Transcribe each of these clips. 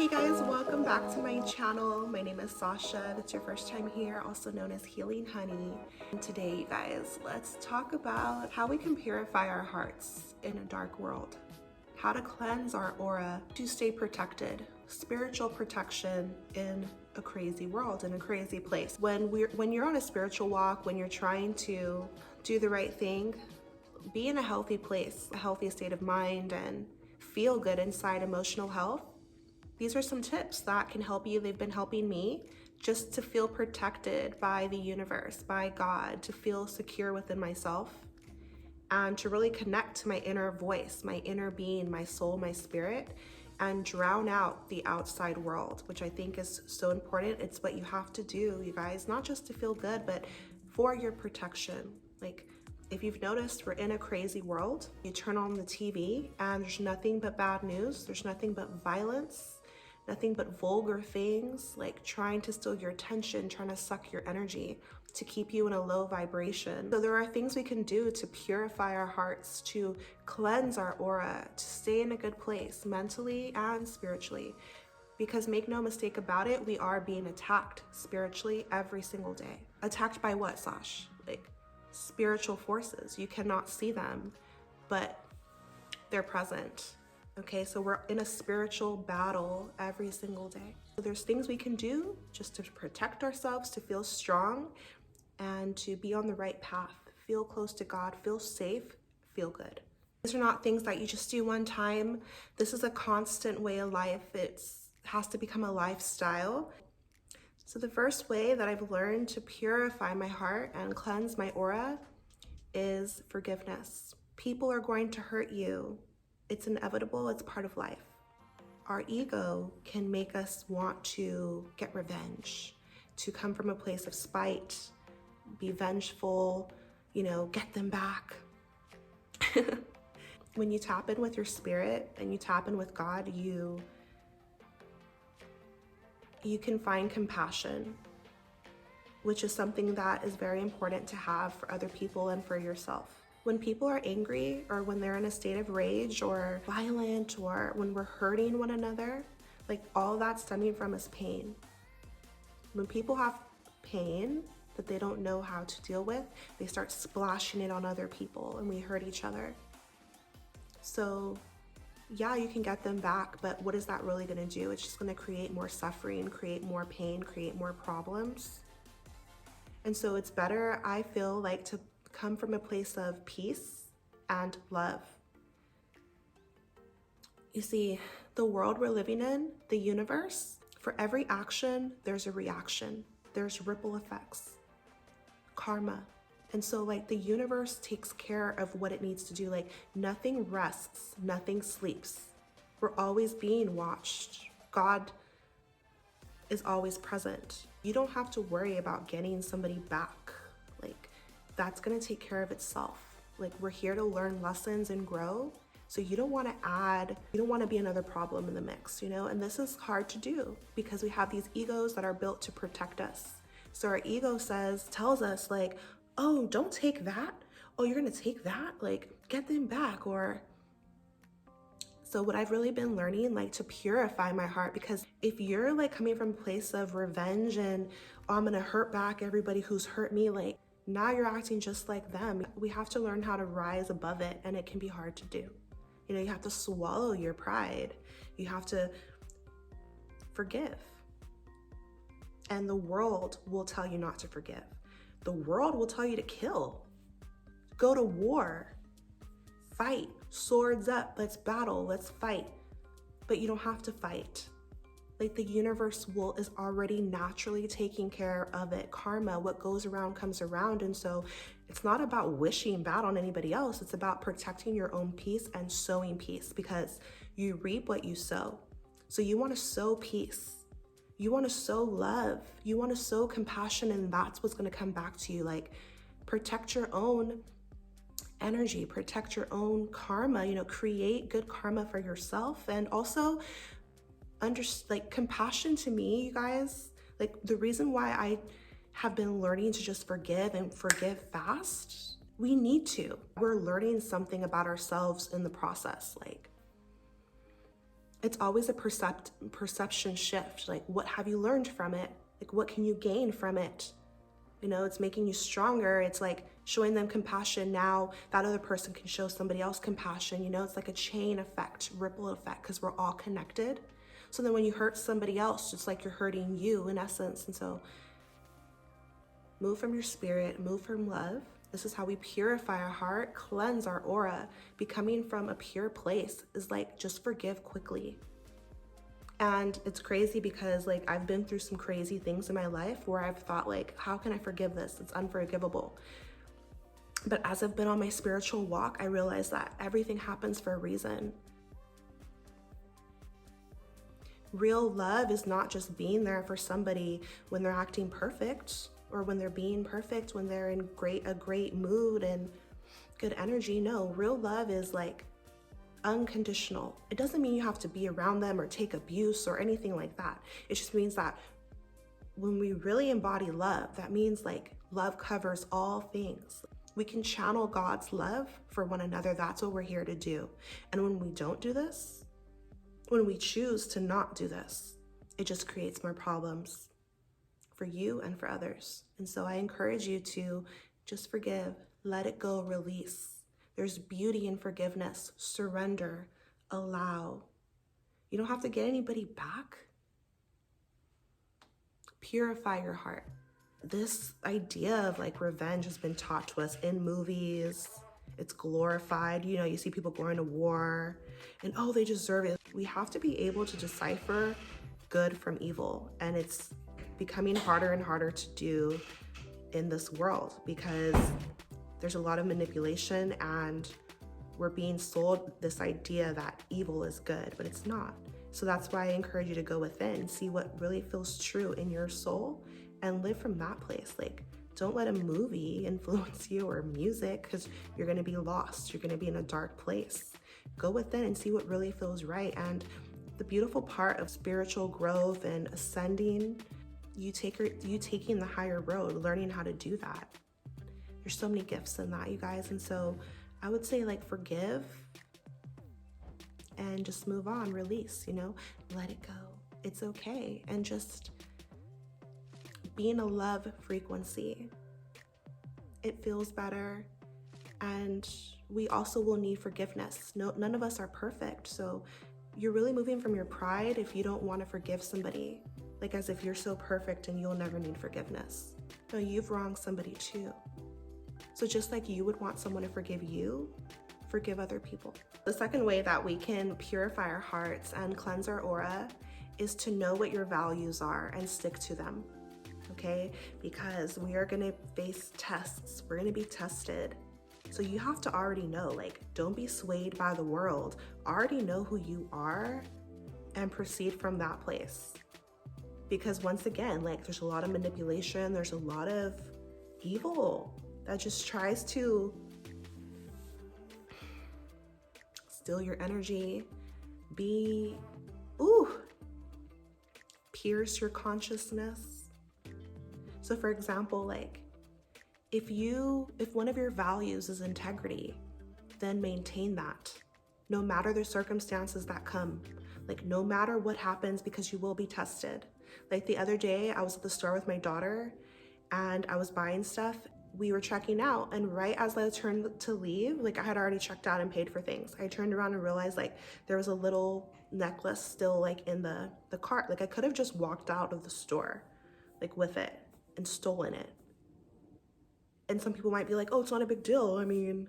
guys, welcome back to my channel. My name is Sasha. If it's your first time here, also known as Healing Honey. And today, you guys, let's talk about how we can purify our hearts in a dark world. How to cleanse our aura to stay protected. Spiritual protection in a crazy world, in a crazy place. When you're on a spiritual walk, when you're trying to do the right thing, be in a healthy place, a healthy state of mind, and feel good inside emotional health. These are some tips that can help you. They've been helping me just to feel protected by the universe, by God, to feel secure within myself, and to really connect to my inner voice, my inner being, my soul, my spirit, and drown out the outside world, which I think is so important. It's what you have to do, you guys, not just to feel good, but for your protection. Like, if you've noticed, we're in a crazy world. You turn on the TV and there's nothing but bad news. There's nothing but violence. Nothing but vulgar things, like trying to steal your attention, trying to suck your energy, to keep you in a low vibration. So there are things we can do to purify our hearts, to cleanse our aura, to stay in a good place, mentally and spiritually. Because make no mistake about it, we are being attacked spiritually every single day. Attacked by what, Sash? Like spiritual forces. You cannot see them, but they're present. Okay, so we're in a spiritual battle every single day. So there's things we can do just to protect ourselves, to feel strong, and to be on the right path. Feel close to God, feel safe, feel good. These are not things that you just do one time. This is a constant way of life. It has to become a lifestyle. So the first way that I've learned to purify my heart and cleanse my aura is forgiveness. People are going to hurt you. It's inevitable, it's part of life. Our ego can make us want to get revenge, to come from a place of spite, be vengeful, get them back. When you tap in with your spirit and you tap in with God, you can find compassion, which is something that is very important to have for other people and for yourself. When people are angry, or when they're in a state of rage or violent, or when we're hurting one another, like all that's stemming from is pain. When people have pain that they don't know how to deal with, they start splashing it on other people and we hurt each other. So yeah, you can get them back, but what is that really gonna do? It's just gonna create more suffering, create more pain, create more problems. And so it's better, I feel like, to come from a place of peace and love. You see, the world we're living in, the universe, for every action, there's a reaction. There's ripple effects, karma. And so like the universe takes care of what it needs to do. Like nothing rests, nothing sleeps. We're always being watched. God is always present. You don't have to worry about getting somebody back. Like, that's gonna take care of itself. Like, we're here to learn lessons and grow. So you don't wanna be another problem in the mix, And this is hard to do because we have these egos that are built to protect us. So our ego tells us like, oh, don't take that. Oh, you're gonna take that? Like, get them back. So what I've really been learning, like, to purify my heart, because if you're like coming from a place of revenge and, oh, I'm gonna hurt back everybody who's hurt me, like, now you're acting just like them. We have to learn how to rise above it, and it can be hard to do. You have to swallow your pride. You have to forgive. And the world will tell you not to forgive. The world will tell you to kill, go to war, fight, swords up, let's battle, let's fight. But you don't have to fight. Like the universe is already naturally taking care of it. Karma, what goes around comes around. And so it's not about wishing bad on anybody else. It's about protecting your own peace and sowing peace, because you reap what you sow. So you want to sow peace. You want to sow love. You want to sow compassion, and that's what's going to come back to you. Like, protect your own energy, protect your own karma, create good karma for yourself. And also, compassion to me, you guys, like the reason why I have been learning to just forgive and forgive fast, we need to. We're learning something about ourselves in the process. Like, It's always a perception shift. Like, what have you learned from it? Like, what can you gain from it? You know, it's making you stronger. It's like showing them compassion. Now that other person can show somebody else compassion. You know, it's like a chain effect, ripple effect, because we're all connected. So then when you hurt somebody else, it's like you're hurting you in essence. And so move from your spirit, move from love. This is how we purify our heart, cleanse our aura. Becoming from a pure place is like, just forgive quickly. And it's crazy because like I've been through some crazy things in my life where I've thought like, how can I forgive this? It's unforgivable. But as I've been on my spiritual walk, I realized that everything happens for a reason. Real love is not just being there for somebody when they're acting perfect or when they're being perfect, when they're in a great mood and good energy. No, real love is like unconditional. It doesn't mean you have to be around them or take abuse or anything like that. It just means that when we really embody love, that means like love covers all things. We can channel God's love for one another. That's what we're here to do. And when we don't do this, when we choose to not do this, it just creates more problems for you and for others. And so I encourage you to just forgive, let it go, release. There's beauty in forgiveness, surrender, allow. You don't have to get anybody back. Purify your heart. This idea of like revenge has been taught to us in movies. It's glorified. You know, you see people going to war and oh, they deserve it. We have to be able to decipher good from evil. And it's becoming harder and harder to do in this world because there's a lot of manipulation and we're being sold this idea that evil is good, but it's not. So that's why I encourage you to go within, see what really feels true in your soul and live from that place. Like, don't let a movie influence you or music because you're going to be lost. You're going to be in a dark place. Go within and see what really feels right. And the beautiful part of spiritual growth and ascending, you taking the higher road, learning how to do that. There's so many gifts in that, you guys. And so I would say like forgive and just move on, release, you know, let it go. It's okay. And just be in a love frequency. It feels better. And we also will need forgiveness. No, none of us are perfect. So you're really moving from your pride if you don't want to forgive somebody, like as if you're so perfect and you'll never need forgiveness. No, you've wronged somebody too. So just like you would want someone to forgive you, forgive other people. The second way that we can purify our hearts and cleanse our aura is to know what your values are and stick to them, okay? Because we are gonna face tests, we're gonna be tested. So you have to already know, like, don't be swayed by the world. Already know who you are and proceed from that place. Because once again, like, there's a lot of manipulation, there's a lot of evil that just tries to steal your energy, pierce your consciousness. So for example, like if one of your values is integrity, then maintain that no matter the circumstances that come, like no matter what happens, because you will be tested. Like the other day I was at the store with my daughter and I was buying stuff. We were checking out, and right as I turned to leave, like I had already checked out and paid for things. I turned around and realized like there was a little necklace still like in the cart. Like I could have just walked out of the store like with it and stolen it. And some people might be like, oh, it's not a big deal. I mean,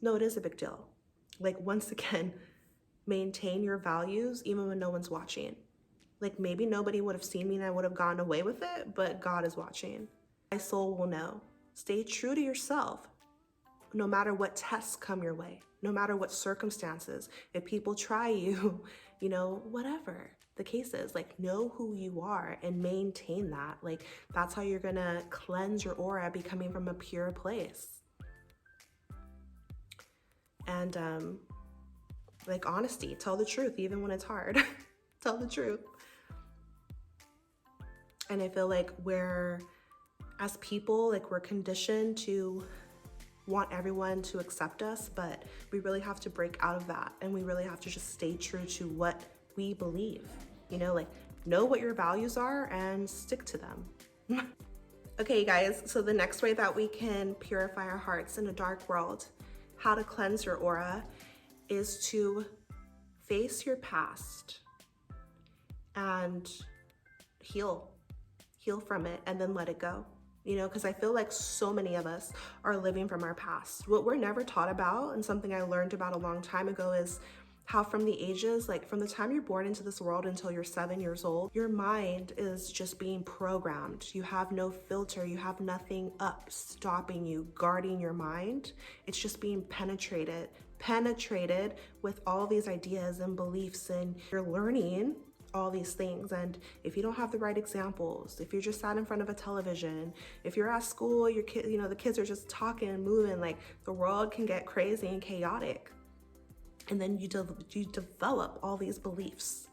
no, it is a big deal. Like once again, maintain your values even when no one's watching. Like maybe nobody would have seen me and I would have gotten away with it, but God is watching. My soul will know. Stay true to yourself, no matter what tests come your way, no matter what circumstances. If people try you, you know, whatever the case is, like know who you are and maintain that. Like that's how you're gonna cleanse your aura, be coming from a pure place. And like honesty, tell the truth even when it's hard. Tell the truth. And I feel like as people, like we're conditioned to want everyone to accept us, but we really have to break out of that. And we really have to just stay true to what we believe, you know, like know what your values are and stick to them. Okay, guys, so the next way that we can purify our hearts in a dark world, how to cleanse your aura, is to face your past and heal from it and then let it go. You know, because I feel like so many of us are living from our past. What we're never taught about, and something I learned about a long time ago, is how from the ages, like from the time you're born into this world until you're 7 years old, your mind is just being programmed. You have no filter, you have nothing up stopping you, guarding your mind. It's just being penetrated with all these ideas and beliefs, and you're learning all these things. And if you don't have the right examples, if you're just sat in front of a television, if you're at school, your kid, you know, the kids are just talking and moving, like the world can get crazy and chaotic. And then you develop all these beliefs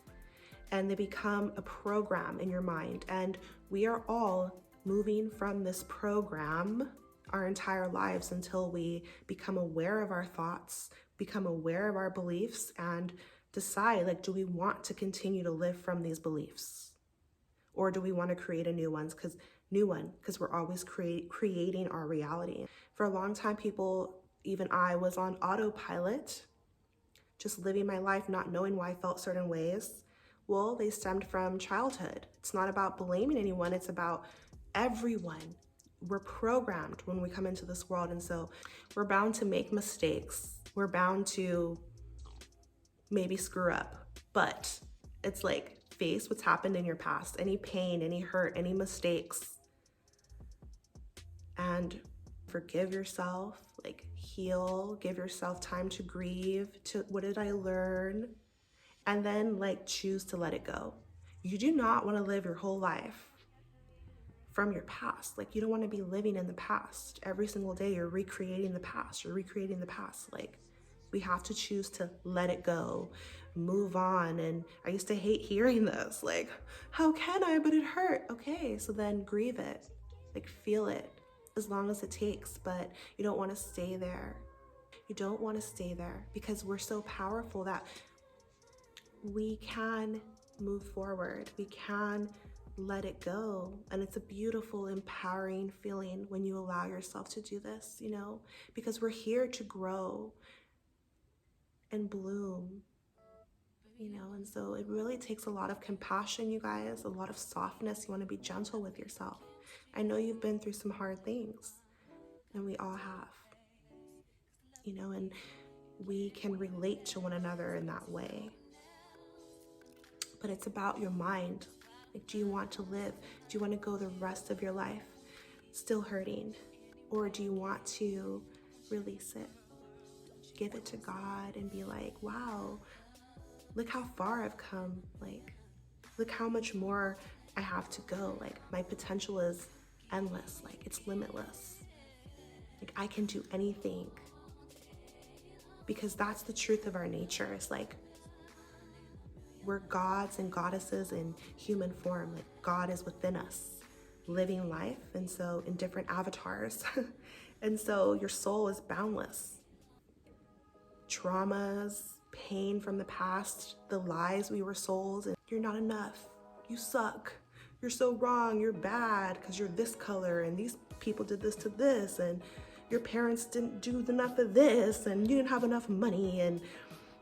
and they become a program in your mind. And we are all moving from this program our entire lives until we become aware of our thoughts, become aware of our beliefs, and decide, like, do we want to continue to live from these beliefs, or do we want to create a new one? Because we're always creating our reality. For a long time, people, even I, was on autopilot, just living my life, not knowing why I felt certain ways. Well, they stemmed from childhood. It's not about blaming anyone, it's about everyone. We're programmed when we come into this world, and so we're bound to make mistakes. We're bound to maybe screw up, but it's like, face what's happened in your past, any pain, any hurt, any mistakes, and forgive yourself, like heal, give yourself time to grieve, to what did I learn, and then like choose to let it go. You do not want to live your whole life from your past. Like, you don't want to be living in the past. Every single day you're recreating the past, like, we have to choose to let it go, move on. And I used to hate hearing this, like, how can I, but it hurt. Okay, so then grieve it, like feel it as long as it takes, but you don't want to stay there. You don't want to stay there, because we're so powerful that we can move forward. We can let it go. And it's a beautiful, empowering feeling when you allow yourself to do this, you know, because we're here to grow and bloom, you know. And so it really takes a lot of compassion, you guys, a lot of softness. You want to be gentle with yourself. I know you've been through some hard things, and we all have, you know, and we can relate to one another in that way. But it's about your mind. Like, do you want to live? Do you want to go the rest of your life still hurting? Or do you want to release it? Give it to God and be like, wow, look how far I've come. Like, look how much more I have to go. Like, my potential is endless. Like, it's limitless. Like, I can do anything. Because that's the truth of our nature. It's like, we're gods and goddesses in human form. Like, God is within us, living life, and so in different avatars. And so your soul is boundless. Traumas, pain from the past, the lies we were sold, and you're not enough, you suck, you're so wrong, you're bad because you're this color, and these people did this to this, and your parents didn't do enough of this, and you didn't have enough money, and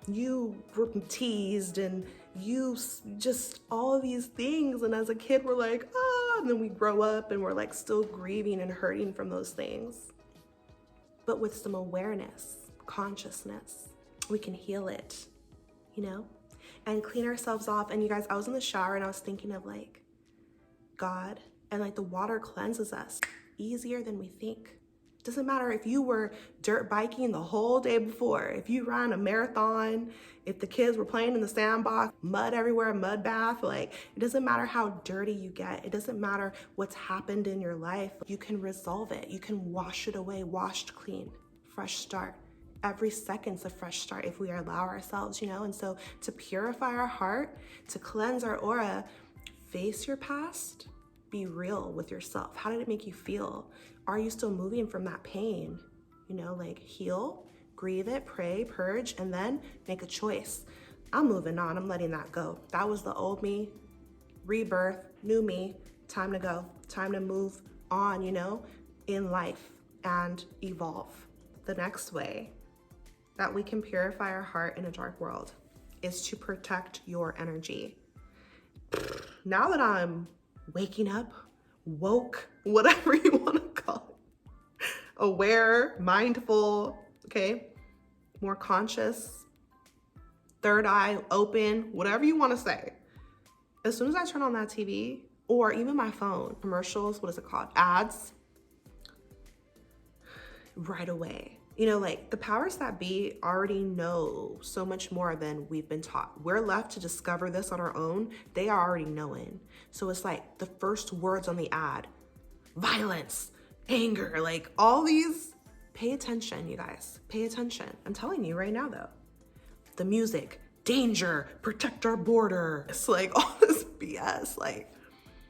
you were teased, and you just all these things. And as a kid, we're like, ah, and then we grow up and we're like still grieving and hurting from those things. But with some awareness, consciousness, we can heal it, you know, and clean ourselves off. And you guys, I was in the shower and I was thinking of like God, and like the water cleanses us easier than we think. Doesn't matter if you were dirt biking the whole day before, if you ran a marathon, if the kids were playing in the sandbox, mud everywhere, mud bath, like, it doesn't matter how dirty you get. It doesn't matter what's happened in your life. You can resolve it. You can wash it away, washed clean, fresh start. Every second's a fresh start if we allow ourselves, you know. And so to purify our heart, to cleanse our aura, face your past, be real with yourself. How did it make you feel? Are you still moving from that pain? You know, like, heal, grieve it, pray, purge, and then make a choice. I'm moving on. I'm letting that go. That was the old me, rebirth, new me, time to go, time to move on, you know, in life and evolve. The next way that we can purify our heart in a dark world is to protect your energy. Now that I'm waking up, woke, whatever you want to call it, aware, mindful, okay, more conscious, third eye open, whatever you want to say. As soon as I turn on that TV or even my phone, commercials, what is it called? Ads, right away. You know, like the powers that be already know so much more than we've been taught. We're left to discover this on our own. They are already knowing. So it's like the first words on the ad, violence, anger, like all these. Pay attention, you guys, pay attention. I'm telling you right now though. The music, danger, protect our border. It's like all this BS, like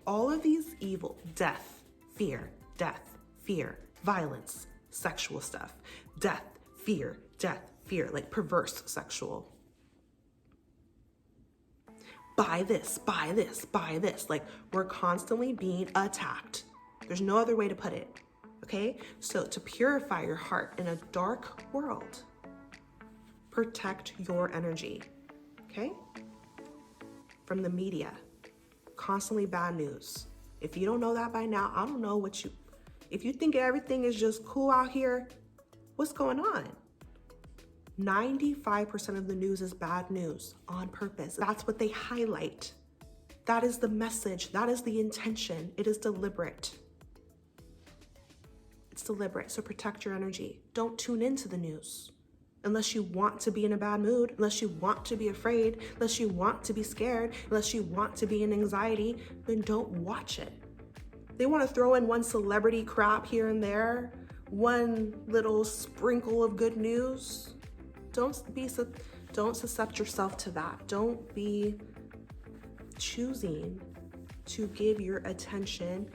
all of these evil, death, fear, violence, sexual stuff, death, fear, like perverse sexual. Buy this, buy this, buy this. Like we're constantly being attacked. There's no other way to put it, okay? So to purify your heart in a dark world, protect your energy, okay? From the media, constantly bad news. If you don't know that by now, I don't know if you think everything is just cool out here, what's going on? 95% of the news is bad news on purpose. That's what they highlight. That is the message. That is the intention. It is deliberate. It's deliberate. So protect your energy. Don't tune into the news unless you want to be in a bad mood, unless you want to be afraid, unless you want to be scared, unless you want to be in anxiety, then don't watch it. They want to throw in one celebrity crap here and there, one little sprinkle of good news. Don't suscept yourself to that. Don't be choosing to give your attention,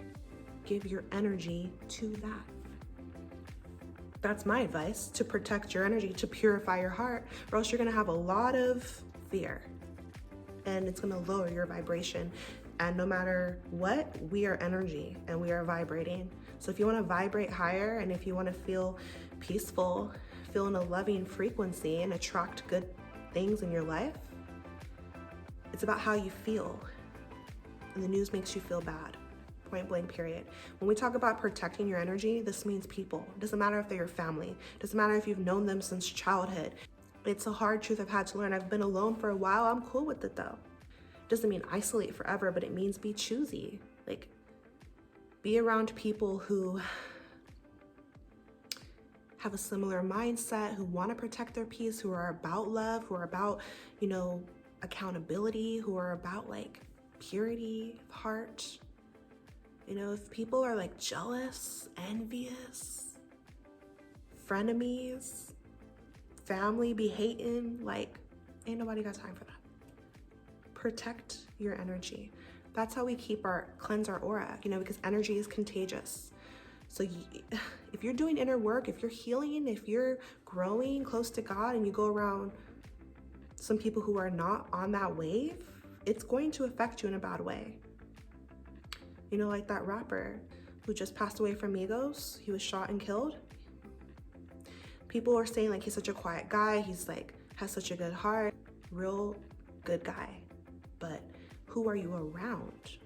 give your energy to that. That's my advice, to protect your energy, to purify your heart, or else you're gonna have a lot of fear and it's gonna lower your vibration. And no matter what, we are energy and we are vibrating. So if you wanna vibrate higher and if you wanna feel peaceful, feel in a loving frequency and attract good things in your life, it's about how you feel. And the news makes you feel bad. Point blank, period. When we talk about protecting your energy, this means people. It doesn't matter if they're your family. It doesn't matter if you've known them since childhood. It's a hard truth I've had to learn. I've been alone for a while. I'm cool with it though. It doesn't mean isolate forever, but it means be choosy. Like, be around people who have a similar mindset, who want to protect their peace, who are about love, who are about, you know, accountability, who are about like purity of heart. You know, if people are like jealous, envious, frenemies, family be hating, like ain't nobody got time for that. Protect your energy. That's how we cleanse our aura, you know, because energy is contagious. So if you're doing inner work, if you're healing, if you're growing close to God and you go around some people who are not on that wave, it's going to affect you in a bad way. You know, like that rapper who just passed away from Migos, he was shot and killed. People are saying like he's such a quiet guy, he's like has such a good heart, real good guy. But who are you around?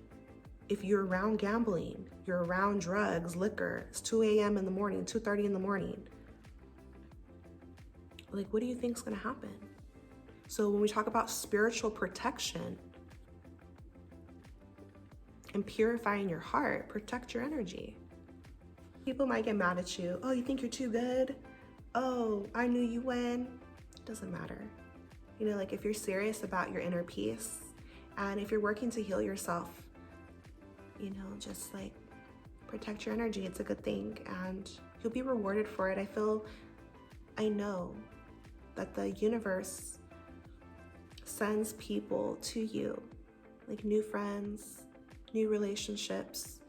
If you're around gambling, you're around drugs, liquor, it's 2 a.m. in the morning, 2:30 in the morning. Like, what do you think's gonna happen? So when we talk about spiritual protection and purifying your heart, protect your energy. People might get mad at you. Oh, you think you're too good? Oh, I knew you when. It doesn't matter. You know, like if you're serious about your inner peace and if you're working to heal yourself, you know, just like protect your energy. It's a good thing and you'll be rewarded for it. I know that the universe sends people to you, like new friends, new relationships,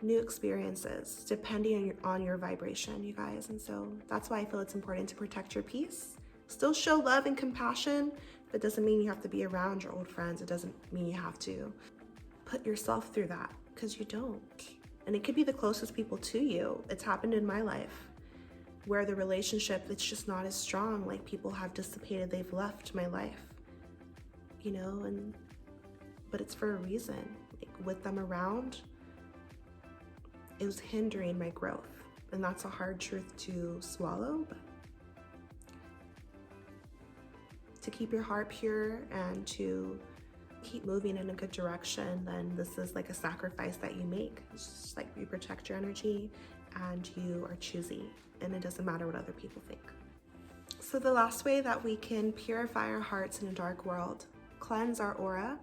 new experiences, depending on your vibration, you guys. And so that's why I feel it's important to protect your peace. Still show love and compassion That doesn't mean you have to be around your old friends. It doesn't mean you have to put yourself through that, because you don't. And it could be the closest people to you. It's happened in my life where the relationship, it's just not as strong. Like, people have dissipated, they've left my life, you know, but it's for a reason. Like, with them around, it was hindering my growth. And that's a hard truth to swallow, but to keep your heart pure and to keep moving in a good direction, then this is like a sacrifice that you make. It's just like you protect your energy and you are choosy, and it doesn't matter what other people think. So the last way that we can purify our hearts in a dark world, cleanse our aura,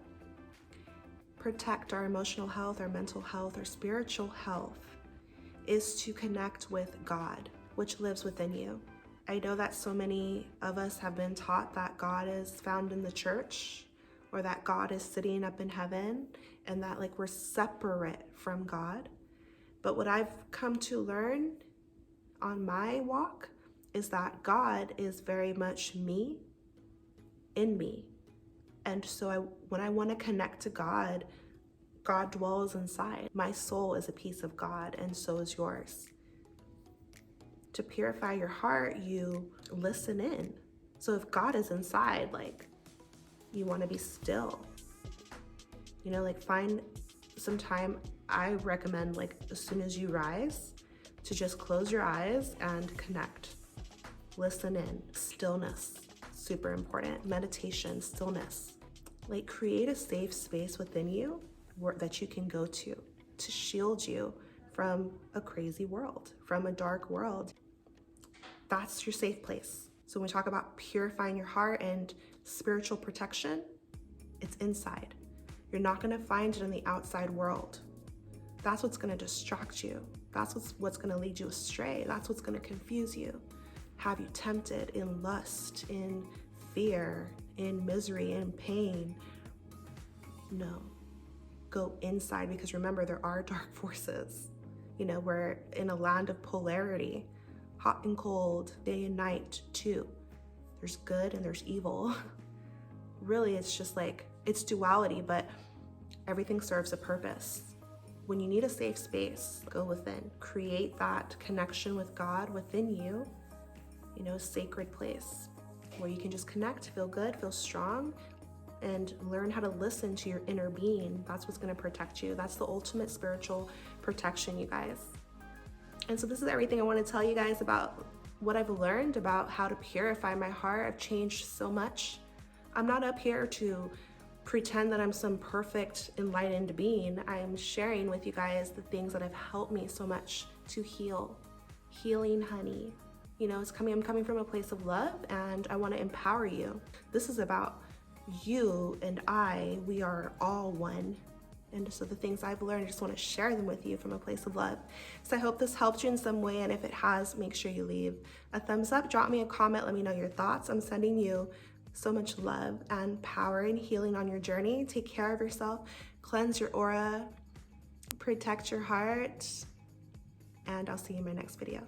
protect our emotional health, our mental health, our spiritual health, is to connect with God, which lives within you. I know that so many of us have been taught that God is found in the church, or that God is sitting up in heaven, and that like we're separate from God. But what I've come to learn on my walk is that God is very much me, in me. And so when I want to connect to God, God dwells inside. My soul is a piece of God, and so is yours. To purify your heart, you listen in. So if God is inside, like, you want to be still. You know, like, find some time. I recommend, like, as soon as you rise, to just close your eyes and connect. Listen in. Stillness, super important. Meditation, stillness. Like, create a safe space within you that you can go to shield you from a crazy world, from a dark world. That's your safe place. So when we talk about purifying your heart and spiritual protection, it's inside. You're not gonna find it in the outside world. That's what's gonna distract you. That's what's gonna lead you astray. That's what's gonna confuse you, have you tempted in lust, in fear, in misery, in pain. No, go inside, because remember, there are dark forces. You know, we're in a land of polarity, hot and cold, day and night too. There's good and there's evil. Really, it's just like, it's duality, but everything serves a purpose. When you need a safe space, go within. Create that connection with God within you, you know, a sacred place where you can just connect, feel good, feel strong, and learn how to listen to your inner being. That's what's gonna protect you. That's the ultimate spiritual protection, you guys. And so this is everything I want to tell you guys about what I've learned about how to purify my heart. I've changed so much. I'm not up here to pretend that I'm some perfect enlightened being. I'm sharing with you guys the things that have helped me so much to heal. Healing honey. You know, I'm coming from a place of love, and I want to empower you. This is about you and I. We are all one. And so the things I've learned, I just want to share them with you from a place of love. So I hope this helped you in some way. And if it has, make sure you leave a thumbs up, drop me a comment, let me know your thoughts. I'm sending you so much love and power and healing on your journey. Take care of yourself, cleanse your aura, protect your heart, and I'll see you in my next video.